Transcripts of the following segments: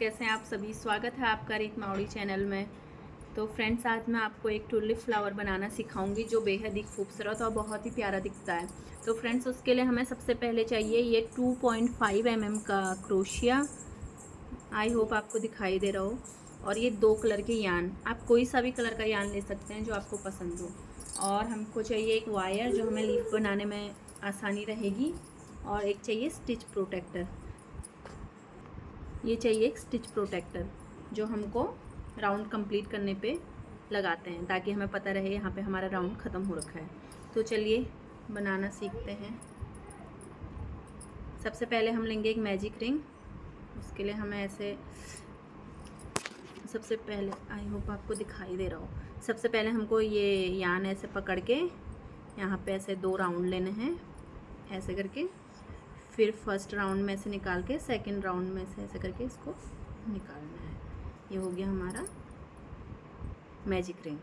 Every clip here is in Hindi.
कैसे हैं आप सभी। स्वागत है आपका रीत मावड़ी चैनल में। तो फ्रेंड्स, आज मैं आपको एक टुलिप फ्लावर बनाना सिखाऊंगी जो बेहद ही खूबसूरत और बहुत ही प्यारा दिखता है। तो फ्रेंड्स, उसके लिए हमें सबसे पहले चाहिए ये 2.5 mm का क्रोशिया। आई होप आपको दिखाई दे रहा हो। और ये 2 कलर के यान, आप कोई सा भी कलर का यान ले सकते हैं जो आपको पसंद हो। और हमको चाहिए एक वायर जो हमें लीफ बनाने में आसानी रहेगी। और एक चाहिए स्टिच प्रोटेक्टर। ये चाहिए एक स्टिच प्रोटेक्टर जो हमको राउंड कंप्लीट करने पे लगाते हैं, ताकि हमें पता रहे यहाँ पे हमारा राउंड ख़त्म हो रखा है। तो चलिए बनाना सीखते हैं। सबसे पहले हम लेंगे एक मैजिक रिंग। उसके लिए हमें ऐसे, सबसे पहले, आई होप आपको दिखाई दे रहा हो, सबसे पहले हमको ये यान ऐसे पकड़ के यहाँ पे ऐसे 2 राउंड लेने हैं, ऐसे करके। फिर फर्स्ट राउंड में से निकाल के सेकंड राउंड में से ऐसे करके इसको निकालना है। ये हो गया हमारा मैजिक रिंग।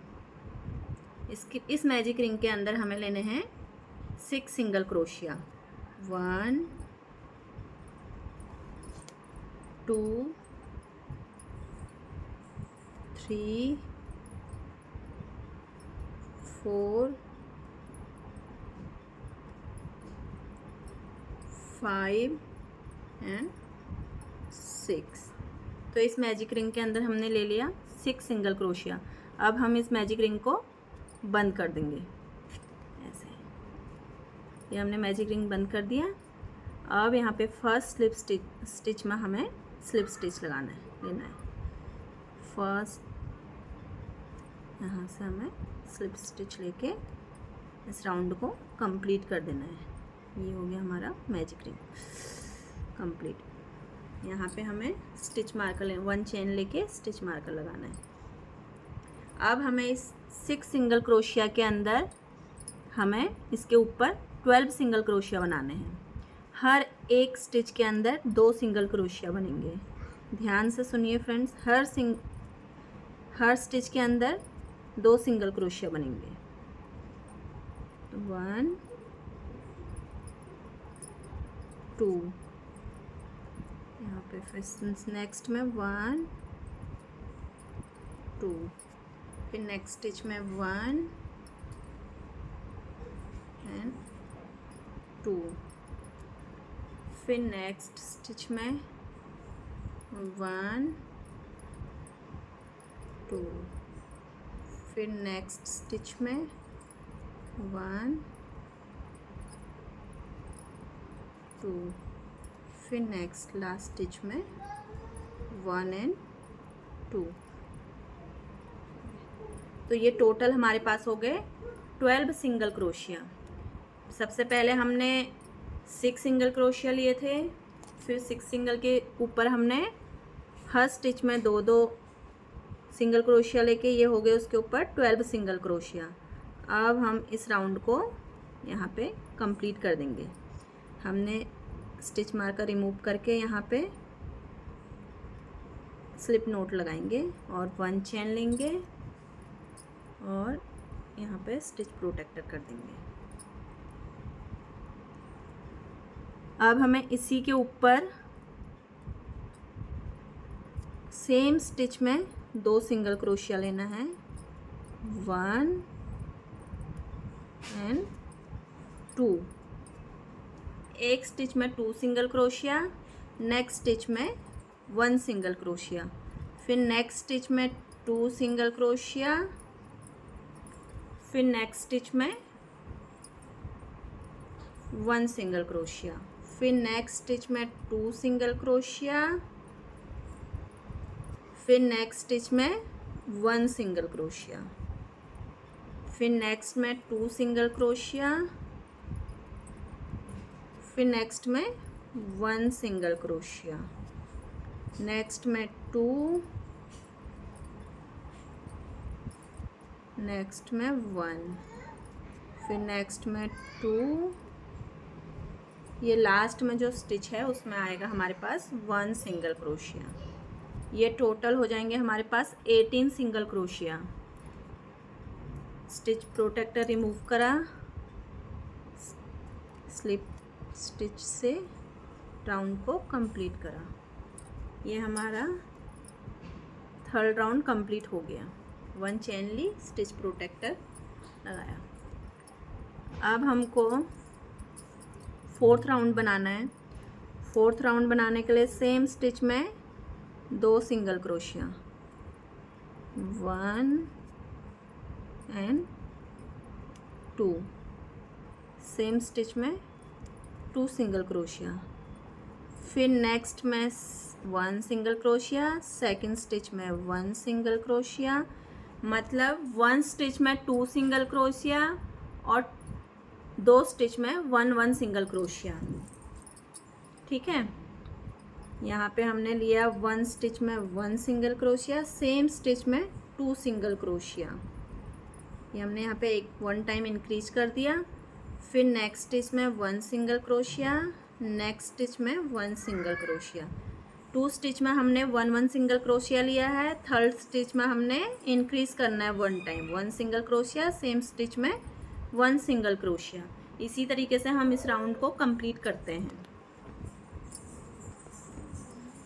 इस मैजिक रिंग के अंदर हमें लेने हैं 6 सिंगल क्रोशिया। 1 2 3 4 5 एंड 6। तो इस मैजिक रिंग के अंदर हमने ले लिया 6 सिंगल क्रोशिया। अब हम इस मैजिक रिंग को बंद कर देंगे ऐसे। ये हमने मैजिक रिंग बंद कर दिया। अब यहाँ पे फर्स्ट स्टिच में हमें स्लिप स्टिच लेना है। फर्स्ट यहाँ से हमें स्लिप स्टिच लेके इस राउंड को कंप्लीट कर देना है। ये हो गया हमारा मैजिक रिंग कंप्लीट। यहाँ पे हमें स्टिच मार्कर 1 चेन लेके स्टिच मार्कर लगाना है। अब हमें इस 6 सिंगल क्रोशिया के अंदर हमें इसके ऊपर 12 सिंगल क्रोशिया बनाने हैं। हर एक स्टिच के अंदर 2 सिंगल क्रोशिया बनेंगे। ध्यान से सुनिए फ्रेंड्स, हर स्टिच के अंदर 2 सिंगल क्रोशिया बनेंगे। 1 2, यहाँ पे फिर नेक्स्ट में 1 2, फिर नेक्स्ट स्टिच में 1 एंड 2, फिर नेक्स्ट स्टिच में 1 2, फिर नेक्स्ट स्टिच में 1 2, फिर नेक्स्ट लास्ट स्टिच में 1 एंड 2। तो ये टोटल हमारे पास हो गए 12 सिंगल क्रोशिया। सबसे पहले हमने 6 सिंगल क्रोशिया लिए थे, फिर 6 सिंगल के ऊपर हमने हर स्टिच में 2 सिंगल क्रोशिया लेके ये हो गए उसके ऊपर 12 सिंगल क्रोशिया। अब हम इस राउंड को यहाँ पे कंप्लीट कर देंगे। हमने स्टिच मार्कर रिमूव करके यहाँ पे स्लिप नोट लगाएंगे और 1 चेन लेंगे और यहाँ पे स्टिच प्रोटेक्टर कर देंगे। अब हमें इसी के ऊपर सेम स्टिच में 2 सिंगल क्रोशिया लेना है। 1 एंड 2। एक स्टिच में 2 सिंगल क्रोशिया, नेक्स्ट स्टिच में 1 सिंगल क्रोशिया, फिर नेक्स्ट स्टिच में 2 सिंगल क्रोशिया, फिर नेक्स्ट स्टिच में 1 सिंगल क्रोशिया, फिर नेक्स्ट स्टिच में 2 सिंगल क्रोशिया, फिर नेक्स्ट स्टिच में 1 सिंगल क्रोशिया, फिर नेक्स्ट में 2 सिंगल क्रोशिया, फिर नेक्स्ट में 1 सिंगल क्रोशिया, नेक्स्ट में 2, नेक्स्ट में 1, फिर नेक्स्ट में 2। ये लास्ट में जो स्टिच है उसमें आएगा हमारे पास 1 सिंगल क्रोशिया। ये टोटल हो जाएंगे हमारे पास 18 सिंगल क्रोशिया। स्टिच प्रोटेक्टर रिमूव करा, स्लिप स्टिच से राउंड को कंप्लीट करा। ये हमारा थर्ड राउंड कंप्लीट हो गया। 1 चेन ली, स्टिच प्रोटेक्टर लगाया। अब हमको फोर्थ राउंड बनाना है। फोर्थ राउंड बनाने के लिए सेम स्टिच में 2 single crochet, 1 and 2, same stitch में 2 सिंगल क्रोशिया, फिर नेक्स्ट में 1 सिंगल क्रोशिया, सेकंड स्टिच में 1 सिंगल क्रोशिया, मतलब 1 स्टिच में 2 सिंगल क्रोशिया और 2 स्टिच में 1 सिंगल क्रोशिया। ठीक है, यहाँ पे हमने लिया 1 स्टिच में 1 सिंगल क्रोशिया, सेम स्टिच में 2 सिंगल क्रोशिया। ये हमने यहाँ पे 1 टाइम इंक्रीज कर दिया। फिर नेक्स्ट स्टिच में 1 सिंगल क्रोशिया, नेक्स्ट स्टिच में 1 सिंगल क्रोशिया। 2 स्टिच में हमने 1 सिंगल क्रोशिया लिया है। थर्ड स्टिच में हमने इंक्रीज करना है 1 time, 1 single crochet, same stitch में 1 सिंगल क्रोशिया। इसी तरीके से हम इस राउंड को कंप्लीट करते हैं।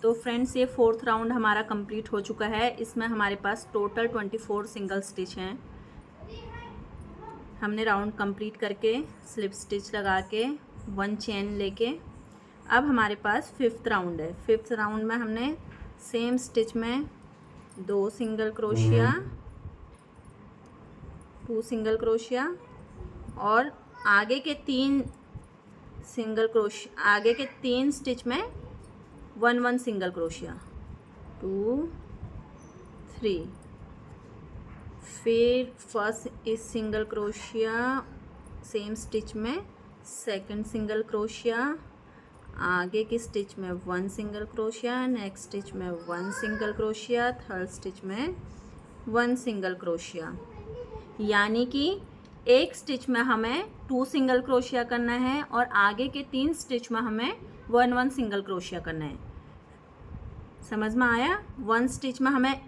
तो फ्रेंड्स, ये फोर्थ राउंड हमारा कंप्लीट हो चुका है। इसमें हमारे पास टोटल 24 सिंगल स्टिच हैं। हमने राउंड कंप्लीट करके स्लिप स्टिच लगा के 1 चेन लेके अब हमारे पास फिफ्थ राउंड है। फिफ्थ राउंड में हमने सेम स्टिच में 2 सिंगल क्रोशिया, 2 सिंगल क्रोशिया और आगे के 3 सिंगल क्रोशिया, आगे के 3 स्टिच में 1 सिंगल क्रोशिया, 2 3, फिर फर्स्ट इस सिंगल क्रोशिया सेम स्टिच में, सेकंड सिंगल क्रोशिया, आगे की स्टिच में 1 सिंगल क्रोशिया, नेक्स्ट स्टिच में 1 सिंगल क्रोशिया, थर्ड स्टिच में 1 सिंगल क्रोशिया। यानी कि एक स्टिच में हमें 2 सिंगल क्रोशिया करना है और आगे के 3 स्टिच में हमें 1 सिंगल क्रोशिया करना है। समझ में आया? 1 स्टिच में हमें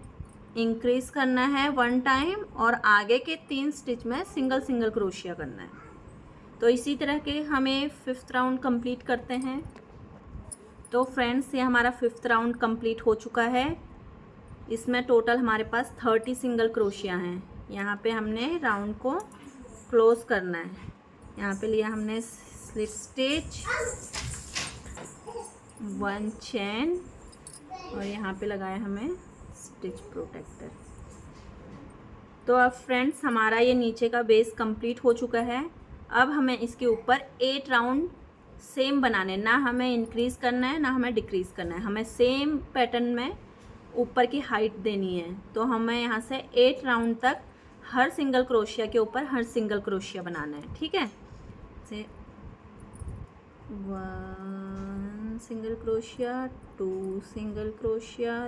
इंक्रीज करना है 1 टाइम और आगे के 3 स्टिच में सिंगल क्रोशिया करना है। तो इसी तरह के हमें फिफ्थ राउंड कंप्लीट करते हैं। तो फ्रेंड्स, ये हमारा फिफ्थ राउंड कंप्लीट हो चुका है। इसमें टोटल हमारे पास 30 सिंगल क्रोशिया हैं। यहाँ पे हमने राउंड को क्लोज करना है। यहाँ पे लिया हमने स्लिप स्टिच, 1 चेन और यहाँ पे लगाया हमें स्टिच प्रोटेक्टर। तो अब फ्रेंड्स, हमारा ये नीचे का बेस कंप्लीट हो चुका है। अब हमें इसके ऊपर 8 राउंड सेम बनाने, ना हमें इंक्रीज़ करना है ना हमें डिक्रीज़ करना है, हमें सेम पैटर्न में ऊपर की हाइट देनी है। तो हमें यहाँ से 8 राउंड तक हर सिंगल क्रोशिया के ऊपर हर सिंगल क्रोशिया बनाना है। ठीक है, से 1 single crochet, 2 single crochet,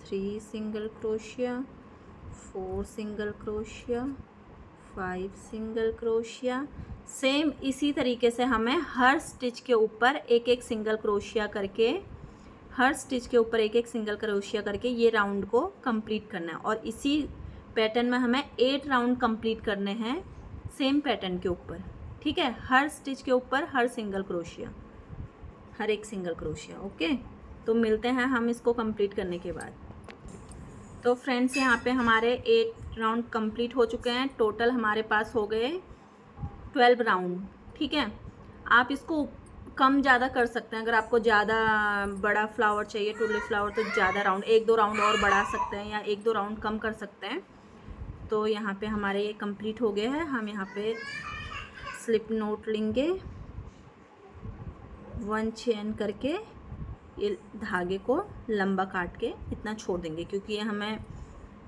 3 single crochet, 4 single crochet, 5 single crochet. Same इसी तरीके से हमें हर स्टिच के ऊपर एक सिंगल क्रोशिया करके, हर स्टिच के ऊपर एक सिंगल क्रोशिया करके ये राउंड को कंप्लीट करना है। और इसी पैटर्न में हमें 8 राउंड कंप्लीट करने हैं सेम पैटर्न के ऊपर। ठीक है, हर स्टिच के ऊपर हर सिंगल क्रोशिया, हर एक सिंगल क्रोशिया। ओके, तो मिलते हैं हम इसको कंप्लीट करने के बाद। तो फ्रेंड्स, यहाँ पे हमारे 8 राउंड कंप्लीट हो चुके हैं। टोटल हमारे पास हो गए 12 राउंड। ठीक है, आप इसको कम ज़्यादा कर सकते हैं। अगर आपको ज़्यादा बड़ा फ्लावर चाहिए, टुलिप फ्लावर, तो ज़्यादा राउंड 1-2 राउंड और बढ़ा सकते हैं या 1-2 राउंड कम कर सकते हैं। तो यहाँ पे हमारे ये कंप्लीट हो गया है। हम यहाँ पे स्लिप नोट लेंगे, 1 चेन करके ये धागे को लंबा काट के इतना छोड़ देंगे, क्योंकि ये हमें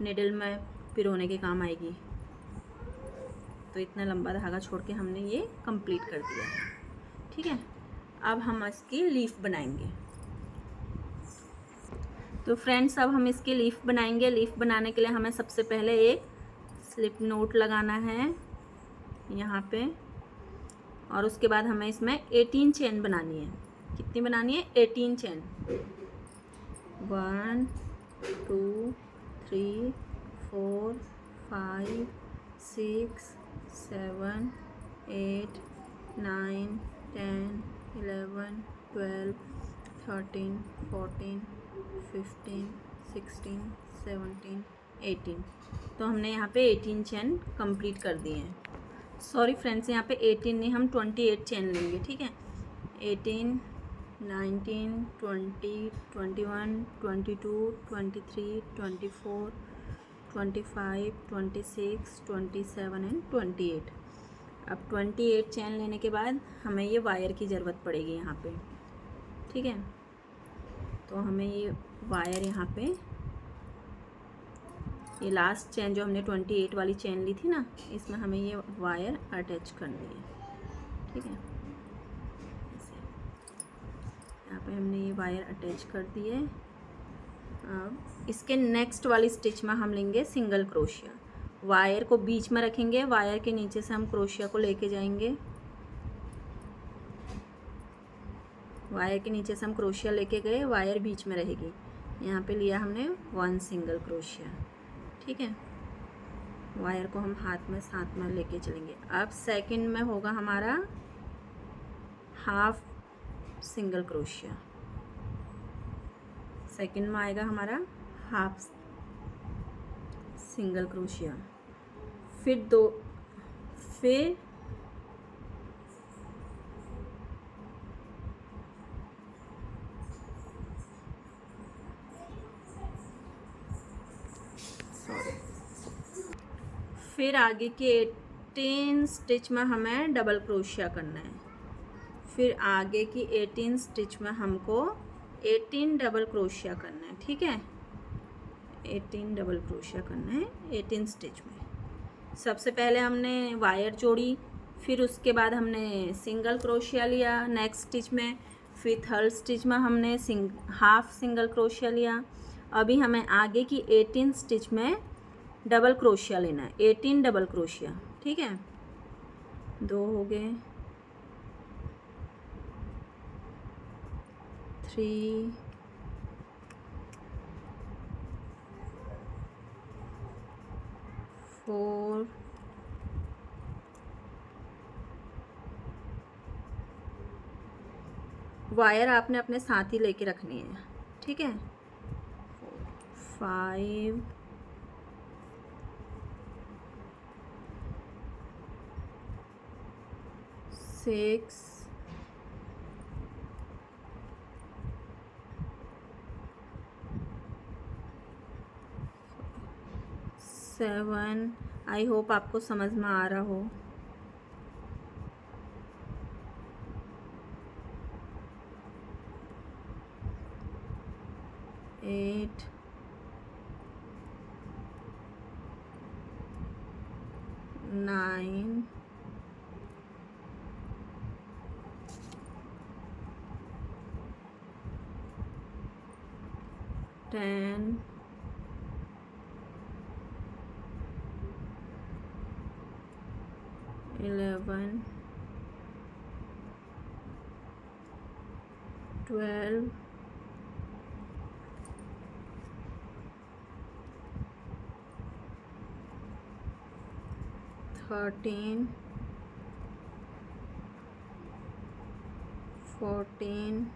निडल में पिरोने के काम आएगी। तो इतना लंबा धागा छोड़ के हमने ये कंप्लीट कर दिया। ठीक है, अब हम इसकी लीफ बनाएंगे। तो फ्रेंड्स, अब हम इसकी लीफ बनाएंगे। लीफ बनाने के लिए हमें सबसे पहले एक स्लिप नोट लगाना है यहाँ पे, और उसके बाद हमें इसमें 18 चेन बनानी है। कितनी बनानी है? 18 चेन। 1 2 3 4 5 6 7 8 9 10 11 12 13 14 15, 16, 17, 18। तो हमने यहाँ पे 18 चेन कंप्लीट कर दिए हैं। सॉरी फ्रेंड्स, यहाँ पे 18 नहीं, हम 28 चेन लेंगे, ठीक है। 18, 19, 20, 21, 22, 23, 24, 25, 26, 27 एंड 28। अब 28 चेन लेने के बाद हमें ये वायर की ज़रूरत पड़ेगी यहाँ पे, ठीक है। तो हमें ये वायर यहाँ पे, ये लास्ट चेन जो हमने 28 वाली चेन ली थी ना, इसमें हमें ये वायर अटैच करनी है, ठीक है। ऐसे यहाँ पे हमने ये वायर अटैच कर दिए। अब इसके नेक्स्ट वाली स्टिच में हम लेंगे सिंगल क्रोशिया। वायर को बीच में रखेंगे, वायर के नीचे से हम क्रोशिया को लेके जाएंगे। वायर के नीचे से हम क्रोशिया लेके गए, वायर बीच में रहेगी। यहाँ पे लिया हमने 1 सिंगल क्रोशिया, ठीक है। वायर को हम हाथ में साथ में लेके चलेंगे। अब सेकंड में होगा हमारा हाफ सिंगल क्रोशिया। सेकंड में आएगा हमारा हाफ सिंगल क्रोशिया। फिर फिर आगे के 18 स्टिच में हमें डबल क्रोशिया करना है। फिर आगे की 18 स्टिच में हमको 18 डबल क्रोशिया करना है, ठीक है। 18 डबल क्रोशिया करना है 18 स्टिच में। सबसे पहले हमने वायर जोड़ी, फिर उसके बाद हमने सिंगल क्रोशिया लिया नेक्स्ट स्टिच में, फिर थर्ड स्टिच में हमने हाफ सिंगल क्रोशिया लिया। अभी हमें आगे की 18 स्टिच में डबल क्रोशिया लेना है, 18 डबल क्रोशिया, ठीक है। 2 हो गए, 3, 4, 5 वायर आपने अपने साथ ही लेके रखनी है, ठीक है। 5, 6, 7। आई होप आपको समझ में आ रहा हो। 8, 9, 10, 11, 12, 13, 14,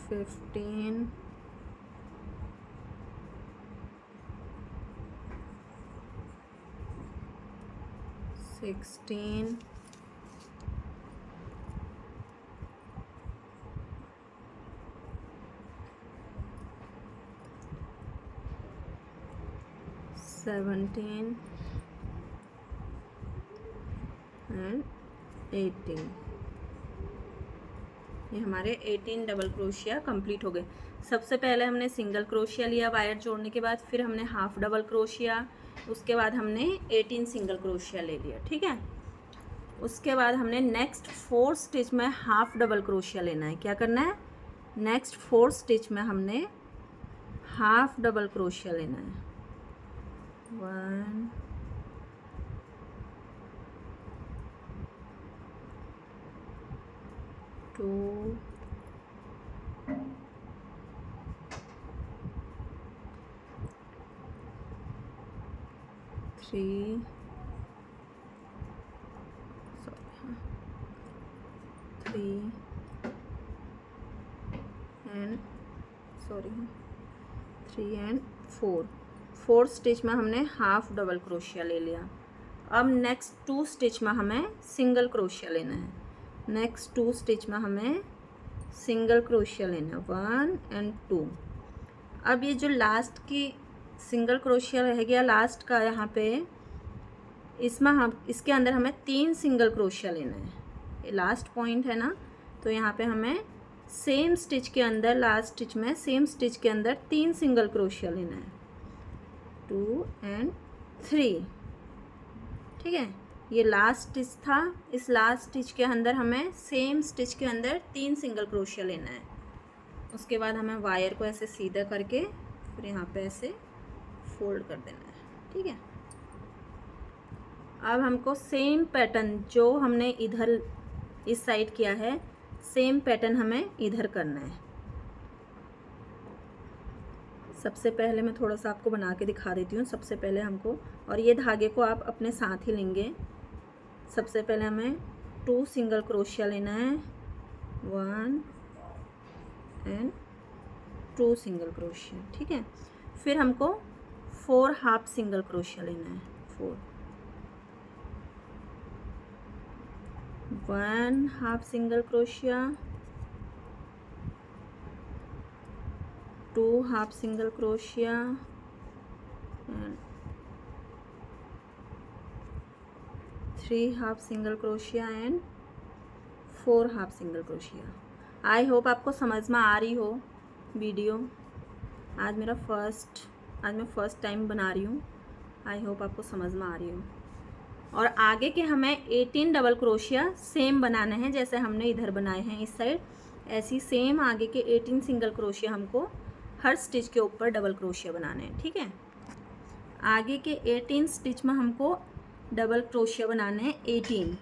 15, 16, 17 एंड 18। ये हमारे 18 डबल क्रोशिया कंप्लीट हो गए। सबसे पहले हमने सिंगल क्रोशिया लिया वायर जोड़ने के बाद, फिर हमने हाफ डबल क्रोशिया, उसके बाद हमने 18 सिंगल क्रोशिया ले लिया, ठीक है। उसके बाद हमने नेक्स्ट 4 स्टिच में हाफ डबल क्रोशिया लेना है। क्या करना है? नेक्स्ट 4 स्टिच में हमने हाफ डबल क्रोशिया लेना है। 1, 2, 3, 3 एंड 4, 4 स्टिच में हमने हाफ डबल क्रोशिया ले लिया। अब नेक्स्ट 2 स्टिच में हमें सिंगल क्रोशिया लेना है। नेक्स्ट 2 स्टिच में हमें सिंगल क्रोशिया लेना है, 1 एंड 2। अब ये जो लास्ट की सिंगल क्रोशिया रह गया लास्ट का, यहाँ पे इसमें हम इसके अंदर हमें 3 सिंगल क्रोशिया लेना है। ये लास्ट पॉइंट है ना, तो यहाँ पे हमें सेम स्टिच के अंदर, लास्ट स्टिच में सेम स्टिच के अंदर 3 सिंगल क्रोशिया लेना है, 2 एंड 3। ठीक है, ये लास्ट स्टिच था। इस लास्ट स्टिच के अंदर हमें सेम स्टिच के अंदर 3 सिंगल क्रोशिया लेना है। उसके बाद हमें वायर को ऐसे सीधा करके फिर यहाँ पे ऐसे फोल्ड कर देना है। ठीक है, अब हमको सेम पैटर्न जो हमने इधर इस साइड किया है, सेम पैटर्न हमें इधर करना है। सबसे पहले मैं थोड़ा सा आपको बना के दिखा देती हूँ। सबसे पहले हमको, और ये धागे को आप अपने साथ ही लेंगे। सबसे पहले हमें 2 सिंगल क्रोशिया लेना है, 1 एंड 2 सिंगल क्रोशिया। ठीक है, फिर हमको 4 हाफ सिंगल क्रोशिया लेना है, 4, 1 half single crochet, 2 half single crochet and 3 half single crochet and 4 half single crochet. I hope आपको समझ में आ रही हो वीडियो। आज मैं फर्स्ट टाइम बना रही हूँ। आई होप आपको समझ में आ रही हो। और आगे के हमें 18 डबल क्रोशिया सेम बनाने हैं, जैसे हमने इधर बनाए हैं इस साइड, ऐसी सेम आगे के 18 सिंगल क्रोशिया हमको हर स्टिच के ऊपर डबल क्रोशिया बनाने हैं। ठीक है, आगे के 18 स्टिच में हमको डबल क्रोशिया बनाने हैं 18।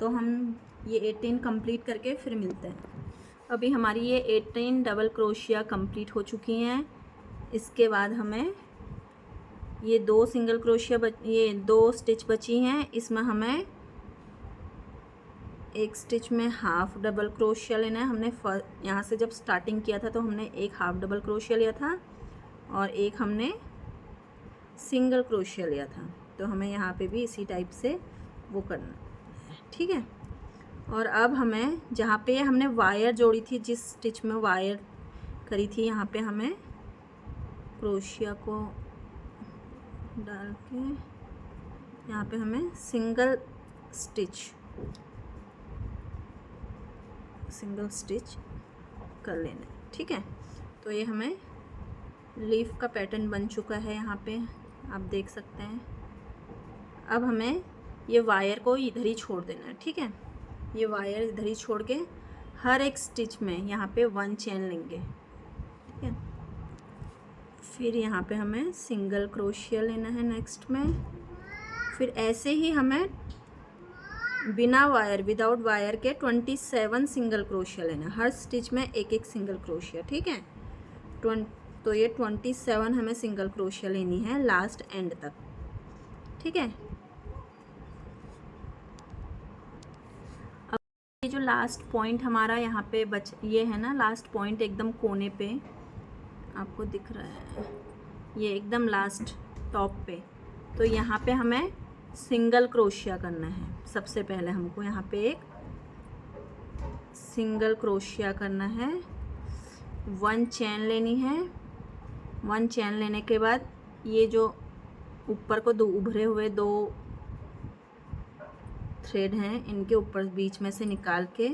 तो हम ये 18 कंप्लीट करके फिर मिलते हैं। अभी हमारी ये 18 डबल क्रोशिया कंप्लीट हो चुकी हैं। इसके बाद हमें ये 2 सिंगल क्रोशिया ये 2 स्टिच बची हैं। इसमें हमें एक स्टिच में हाफ डबल क्रोशिया लेना है। हमने यहाँ से जब स्टार्टिंग किया था तो हमने एक हाफ डबल क्रोशिया लिया था और एक हमने सिंगल क्रोशिया लिया था। तो हमें यहाँ पे भी इसी टाइप से वो करना है। ठीक है, और अब हमें जहाँ पे हमने वायर जोड़ी थी, जिस स्टिच में वायर करी थी, यहाँ पे हमें क्रोशिया को डाल के यहाँ पे हमें सिंगल स्टिच कर लेना है। ठीक है, तो ये हमें लीफ का पैटर्न बन चुका है। यहाँ पे आप देख सकते हैं। अब हमें ये वायर को इधर ही छोड़ देना है। ठीक है, ये वायर इधर ही छोड़ के हर एक स्टिच में यहाँ पे 1 चेन लेंगे। ठीक है, फिर यहाँ पे हमें सिंगल क्रोशिया लेना है नेक्स्ट में। फिर ऐसे ही हमें बिना वायर, विदाउट वायर के 27 सिंगल क्रोशिया लेना है। हर स्टिच में एक एक सिंगल क्रोशिया। ठीक है, तो ये 27 हमें सिंगल क्रोशिया लेनी है लास्ट एंड तक। ठीक है, अब ये जो लास्ट पॉइंट हमारा यहाँ पे ये है ना, लास्ट पॉइंट एकदम कोने पे आपको दिख रहा है, ये एकदम लास्ट टॉप पे। तो यहाँ पे हमें सिंगल क्रोशिया करना है। सबसे पहले हमको यहाँ पे एक सिंगल क्रोशिया करना है, 1 चेन लेनी है। 1 चेन लेने के बाद ये जो ऊपर को 2 उभरे हुए 2 थ्रेड हैं, इनके ऊपर बीच में से निकाल के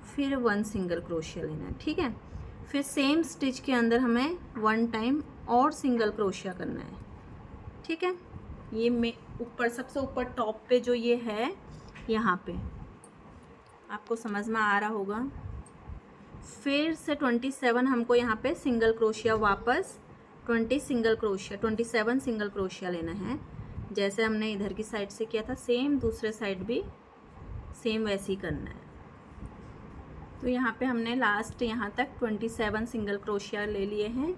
फिर 1 सिंगल क्रोशिया लेना है। ठीक है, फिर सेम स्टिच के अंदर हमें 1 टाइम और सिंगल क्रोशिया करना है। ठीक है, ये ऊपर सबसे ऊपर टॉप पे जो ये है, यहाँ पे आपको समझ में आ रहा होगा। फिर से 27 हमको यहाँ पे सिंगल क्रोशिया, वापस 27 सिंगल क्रोशिया लेना है। जैसे हमने इधर की साइड से किया था, सेम दूसरे साइड भी सेम वैसे ही करना है। तो यहाँ पे हमने लास्ट यहाँ तक 27 सिंगल क्रोशिया ले लिए हैं।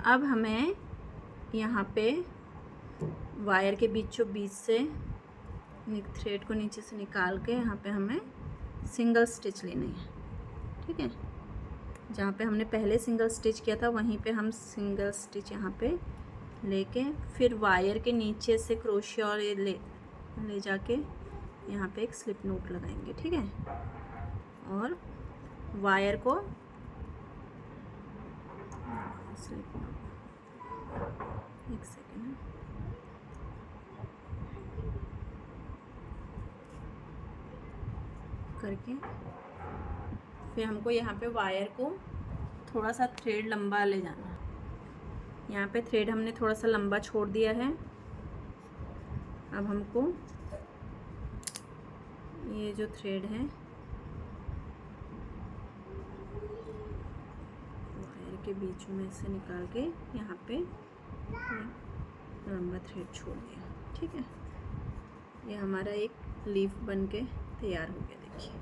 अब हमें यहाँ पे वायर के बीचों बीच से थ्रेड को नीचे से निकाल के यहाँ पे हमें सिंगल स्टिच लेनी है, ठीक है। जहाँ पे हमने पहले सिंगल स्टिच किया था वहीं पे हम सिंगल स्टिच यहाँ पे लेके फिर वायर के नीचे से क्रोशिया और ये ले जाके यहाँ पे एक स्लिप नोट लगाएंगे, ठीक है। और वायर को स्लिप नोट, एक सेकेंड करके फिर हमको यहाँ पे वायर को थोड़ा सा थ्रेड लंबा ले जाना है। यहाँ पे थ्रेड हमने थोड़ा सा लंबा छोड़ दिया है। अब हमको ये जो थ्रेड है वायर के बीच में से निकाल के यहाँ पे लंबा थ्रेड छोड़ दिया, ठीक है। ये हमारा एक लीफ बन के तैयार हो गया। देखिए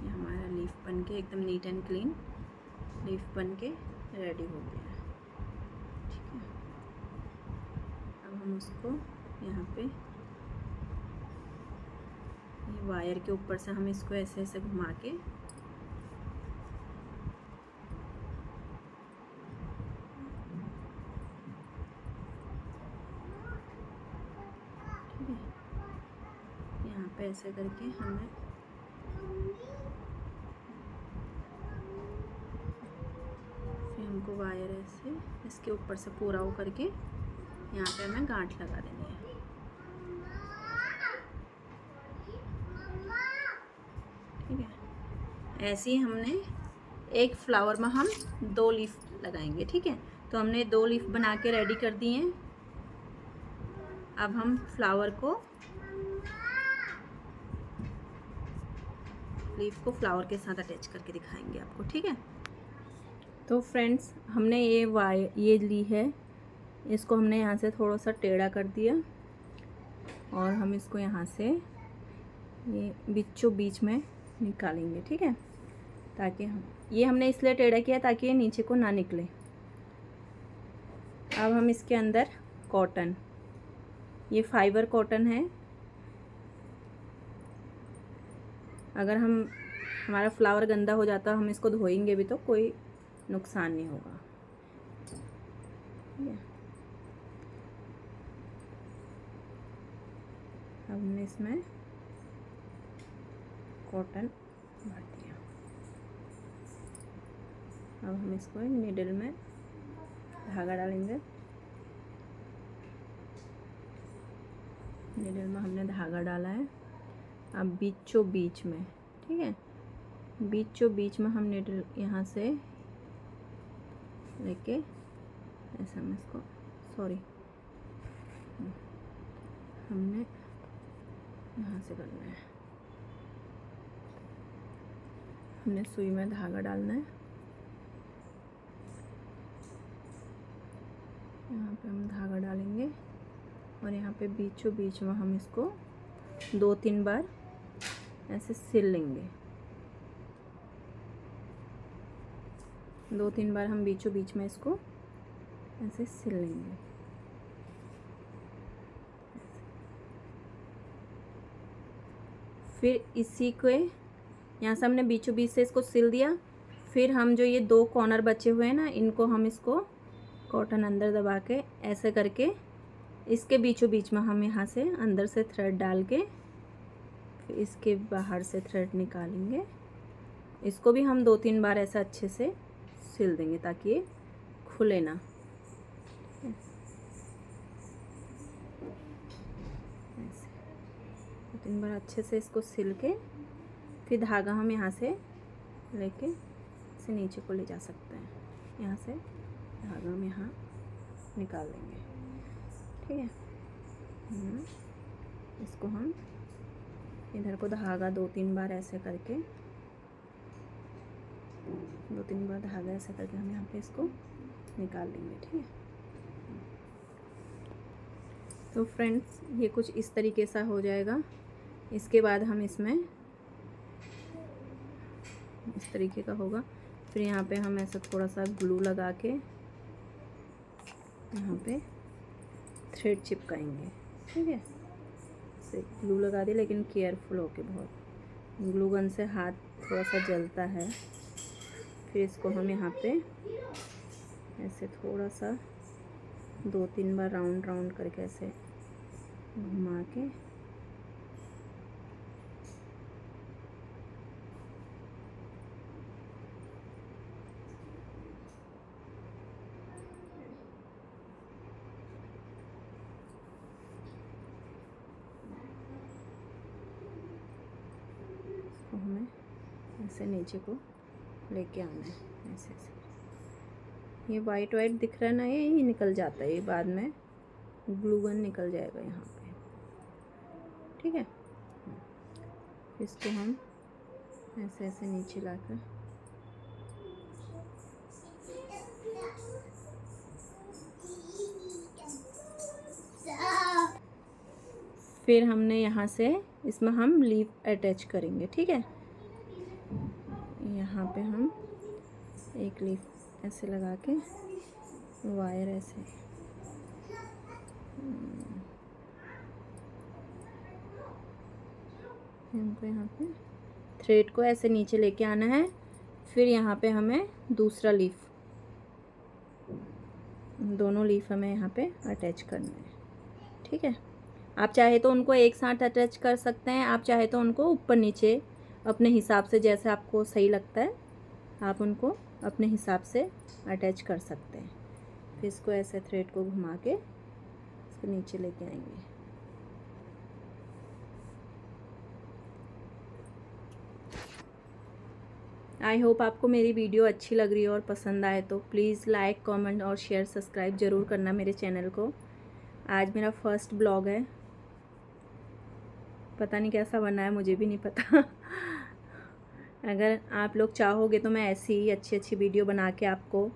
ये हमारा लीफ बन के एकदम नीट एंड क्लीन लीफ बन के रेडी हो गया है, ठीक है। अब हम उसको यहाँ पे ये वायर के ऊपर से हम इसको ऐसे ऐसे घुमा के यहाँ पे ऐसे करके हमें फिर हमको वायर ऐसे इसके ऊपर से पूरा वो करके यहाँ पे हमें गांठ लगा देनी है, ठीक है। ऐसे ही हमने एक फ्लावर में हम 2 लीफ लगाएंगे, ठीक है। तो हमने 2 लीफ बना के रेडी कर दिए हैं। अब हम लीफ को फ्लावर के साथ अटैच करके दिखाएंगे आपको, ठीक है। तो फ्रेंड्स हमने ये ली है, इसको हमने यहाँ से थोड़ा सा टेढ़ा कर दिया और हम इसको यहाँ से ये बीचों बीच में निकालेंगे, ठीक है। ताकि ये हमने इसलिए टेढ़ा किया ताकि ये नीचे को ना निकले। अब हम इसके अंदर कॉटन, ये फाइबर कॉटन है। अगर हमारा फ्लावर गंदा हो जाता है हम इसको धोएंगे भी तो कोई नुकसान नहीं होगा, ठीक है। अब हमने इसमें कॉटन भर दिया। अब हम इसको नीडल में धागा डालेंगे। नीडल में हमने धागा डाला है। अब बीचों बीच में, ठीक है, बीचों बीच में हम नीडल यहाँ से लेके ऐसा हम इसको हमने यहाँ से करना है। हमने सुई में धागा डालना है। यहाँ पे हम धागा डालेंगे और यहाँ पे बीचों बीच में हम इसको 2-3 बार ऐसे सिल लेंगे। 2-3 बार हम बीचों बीच में इसको ऐसे सिल लेंगे। फिर इसी को यहाँ से हमने बीचों बीच से इसको सिल दिया। फिर हम जो ये 2 कॉर्नर बचे हुए हैं ना, इनको हम इसको कॉटन अंदर दबा के ऐसे करके इसके बीचों बीच में हम यहाँ से अंदर से थ्रेड डाल के फिर इसके बाहर से थ्रेड निकालेंगे। इसको भी हम 2-3 बार ऐसा अच्छे से सिल देंगे ताकि ये खुले ना। ऐसे 2-3 बार अच्छे से इसको सिल के फिर धागा हम यहाँ से लेके इसे नीचे को ले जा सकते हैं। यहाँ से धागा हम यहाँ निकाल देंगे, ठीक है। इसको हम इधर को धागा 2-3 बार ऐसे करके 2-3 बार धागा ऐसे करके हम यहाँ पे इसको निकाल लेंगे, ठीक है। तो फ्रेंड्स ये कुछ इस तरीके से हो जाएगा। इसके बाद हम इसमें इस तरीके का होगा। फिर यहाँ पे हम ऐसा थोड़ा सा ग्लू लगा के यहाँ पे थ्रेड चिपकाएंगे, ठीक है। से ग्लू लगा दिया, लेकिन केयरफुल होके बहुत। ग्लू गन से हाथ थोड़ा सा जलता है। फिर इसको हम यहाँ पे ऐसे थोड़ा सा 2-3 बार राउंड राउंड करके ऐसे घुमा के इसको हमें ऐसे नीचे को लेके आना है। ऐसे ऐसे ये वाइट वाइट दिख रहा है ना, ये निकल जाता है, ये बाद में ग्लू गन निकल जाएगा यहाँ पे, ठीक है। इसको हम ऐसे ऐसे नीचे लाकर फिर हमने यहाँ से इसमें हम लीफ अटैच करेंगे, ठीक है। यहाँ पे हम एक लीफ ऐसे लगा के वायर ऐसे हमको यहाँ पे थ्रेड को ऐसे नीचे लेके आना है। फिर यहाँ पे हमें दूसरा लीफ, दोनों लीफ हमें यहाँ पे अटैच करना है, ठीक है। आप चाहे तो उनको एक साथ अटैच कर सकते हैं, आप चाहे तो उनको ऊपर नीचे अपने हिसाब से, जैसे आपको सही लगता है आप उनको अपने हिसाब से अटैच कर सकते हैं। फिर इसको ऐसे थ्रेड को घुमा के इसको नीचे लेके आएंगे। आई होप आपको मेरी वीडियो अच्छी लग रही है और पसंद आए तो प्लीज़ लाइक, कमेंट और शेयर, सब्सक्राइब ज़रूर करना मेरे चैनल को। आज मेरा फर्स्ट ब्लॉग है, पता नहीं कैसा बना है, मुझे भी नहीं पता। अगर आप लोग चाहोगे तो मैं ऐसी ही अच्छी अच्छी वीडियो बना के आपको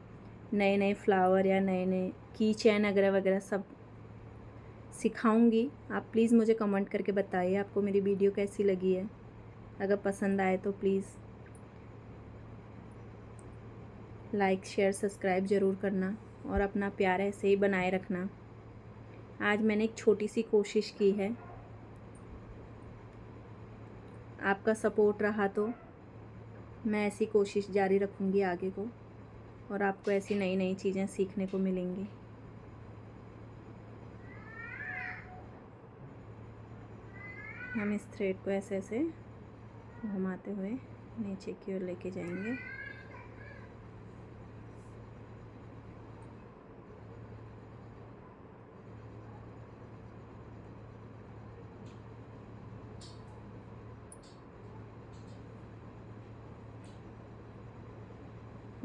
नए नए फ्लावर या नए नए की चैन वगैरह वगैरह सब सिखाऊंगी। आप प्लीज़ मुझे कमेंट करके बताइए आपको मेरी वीडियो कैसी लगी है। अगर पसंद आए तो प्लीज़ लाइक, शेयर, सब्सक्राइब ज़रूर करना और अपना प्यार ऐसे ही बनाए रखना। आज मैंने एक छोटी सी कोशिश की है, आपका सपोर्ट रहा तो मैं ऐसी कोशिश जारी रखूँगी आगे को, और आपको ऐसी नई नई चीज़ें सीखने को मिलेंगी। हम इस थ्रेड को ऐसे ऐसे घुमाते हुए नीचे की ओर लेके जाएंगे।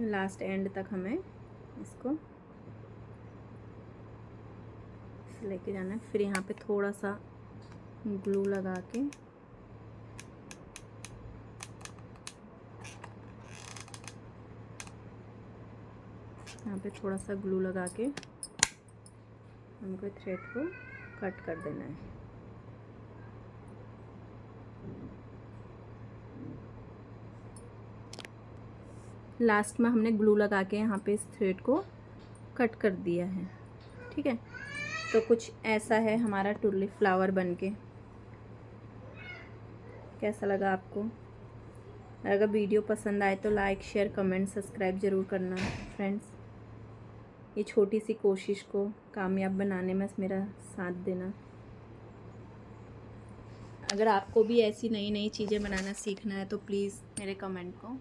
लास्ट एंड तक हमें इसको लेके जाना है। फिर यहाँ पे थोड़ा सा ग्लू लगा के यहाँ पे थोड़ा सा ग्लू लगा के हमको थ्रेड को कट कर देना है। लास्ट में हमने ग्लू लगा के यहाँ पे इस थ्रेड को कट कर दिया है, ठीक है। तो कुछ ऐसा है हमारा टुलिप फ्लावर बनके। कैसा लगा आपको? अगर वीडियो पसंद आए तो लाइक, शेयर, कमेंट, सब्सक्राइब ज़रूर करना फ्रेंड्स। ये छोटी सी कोशिश को कामयाब बनाने में मेरा साथ देना। अगर आपको भी ऐसी नई नई चीज़ें बनाना सीखना है तो प्लीज़ मेरे कमेंट को